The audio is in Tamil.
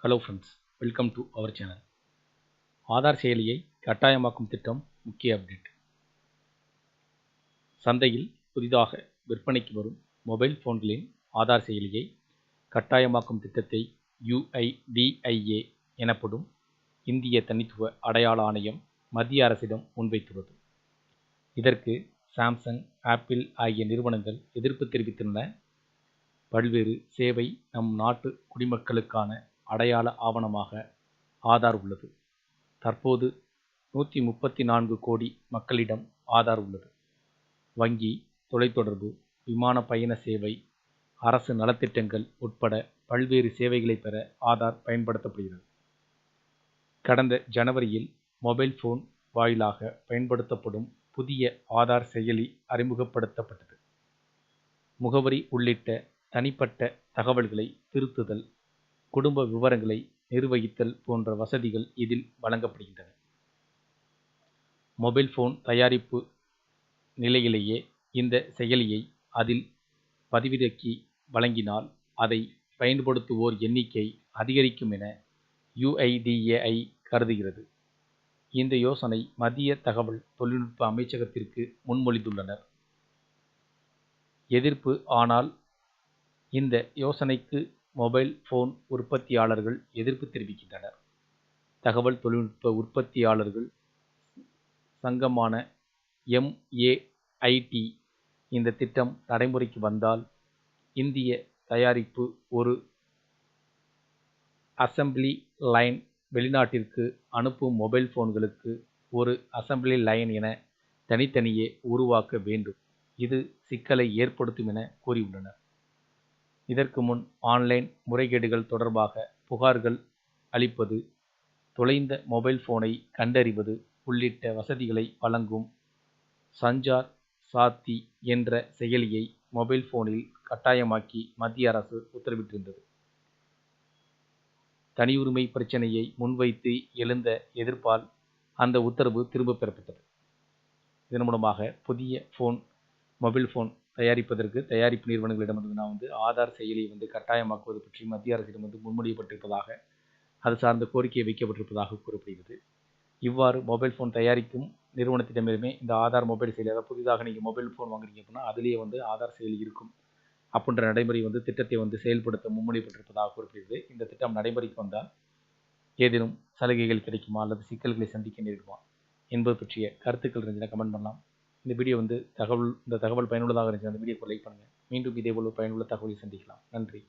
Hello friends, welcome to our channel. Aadhaar செயலியை கட்டாயமாக்கும் திட்டம் முக்கிய அப்டேட். சந்தையில் புதிதாக விற்பனைக்கு வரும் மொபைல் போன்களின் ஆதார் செயலியை கட்டாயமாக்கும் திட்டத்தை UIDAI எனப்படும் இந்திய தனித்துவ அடையாள ஆணையம் மத்திய அரசிடம் முன்வைத்துள்ளது. இதற்கு சாம்சங், ஆப்பிள் ஆகிய நிறுவனங்கள் எதிர்ப்பு தெரிவித்துள்ளன. பல்வேறு சேவை நம் நாட்டு குடிமக்களுக்கான அடையாள ஆவணமாக ஆதார் உள்ளது. தற்போது 134 கோடி மக்களிடம் ஆதார் உள்ளது. வங்கி, தொலைத்தொடர்பு, விமான பயண சேவை, அரசு நலத்திட்டங்கள் உட்பட பல்வேறு சேவைகளை பெற ஆதார் பயன்படுத்தப்படுகிறது. கடந்த ஜனவரியில் மொபைல் போன் வாயிலாக பயன்படுத்தப்படும் புதிய ஆதார் செயலி அறிமுகப்படுத்தப்பட்டது. முகவரி உள்ளிட்ட தனிப்பட்ட தகவல்களை திருத்துதல், குடும்ப விவரங்களை நிர்வகித்தல் போன்ற வசதிகள் இதில் வழங்கப்படுகின்றன. மொபைல் போன் தயாரிப்பு நிலையிலேயே இந்த செயலியை அதில் பதிவிறக்கி வழங்கினால் அதை பயன்படுத்துவோர் எண்ணிக்கை அதிகரிக்கும் என UIDAI கருதுகிறது. இந்த யோசனை மத்திய தகவல் தொழில்நுட்ப அமைச்சகத்திற்கு முன்மொழிந்துள்ளனர். எதிர்ப்பு. ஆனால் இந்த யோசனைக்கு மொபைல் போன் உற்பத்தியாளர்கள் எதிர்ப்பு தெரிவிக்கின்றனர். தகவல் தொழில்நுட்ப உற்பத்தியாளர்கள் சங்கமான MAIT இந்த திட்டம் நடைமுறைக்கு வந்தால் இந்திய தயாரிப்பு ஒரு அசெம்பிளி லைன், வெளிநாட்டிற்கு அனுப்பும் மொபைல் போன்களுக்கு ஒரு அசெம்பிளி லைன் என தனித்தனியே உருவாக்க வேண்டும். இது சிக்கலை ஏற்படுத்தும் என கூறியுள்ளனர். இதற்கு முன் ஆன்லைன் முறைகேடுகள் தொடர்பாக புகார்கள் அளிப்பது, தொலைந்த மொபைல் போனை கண்டறிவது உள்ளிட்ட வசதிகளை வழங்கும் சஞ்சார் சாத்தி என்ற செயலியை மொபைல் போனில் கட்டாயமாக்கி மத்திய அரசு உத்தரவிட்டிருந்தது. தனியுரிமை பிரச்சனையை முன்வைத்து எழுந்த எதிர்ப்பால் அந்த உத்தரவு திரும்பப் பெறப்பட்டது. இதன் மூலமாக புதிய மொபைல் போன் தயாரிப்பதற்கு தயாரிப்பு நிறுவனங்களிடமிருந்து ஆதார் செயலியை கட்டாயமாக்குவது பற்றி மத்திய அரசிடம் முன்மொழியப்பட்டிருப்பதாக, அது சார்ந்த கோரிக்கை வைக்கப்பட்டிருப்பதாக கூறப்படுகிறது. இவ்வாறு மொபைல் போன் தயாரிக்கும் நிறுவனத்திடமிருந்தே இந்த ஆதார் மொபைல் செயலி, அதாவது புதிதாக நீங்கள் மொபைல் போன் வாங்குறீங்க அப்படின்னா அதிலேயே ஆதார் செயலி இருக்கும் அப்படின்ற நடைமுறை திட்டத்தை செயல்படுத்த முன்மொழியப்பட்டிருப்பதாக கூறப்படுகிறது. இந்த திட்டம் நடைமுறைக்கு வந்தால் ஏதேனும் சலுகைகள் கிடைக்குமா அல்லது சிக்கல்களை சந்திக்க நேரிடுமா என்பது பற்றிய கருத்துக்கள் இருந்துச்சுன்னா கமெண்ட் பண்ணலாம். இந்த வீடியோ இந்த தகவல் பயனுள்ளதாக இருந்துச்சு, அந்த வீடியோக்கு லைக் பண்ணுங்கள். மீண்டும் இதேபோல் பயனுள்ள தகவலை சந்திக்கலாம். நன்றி.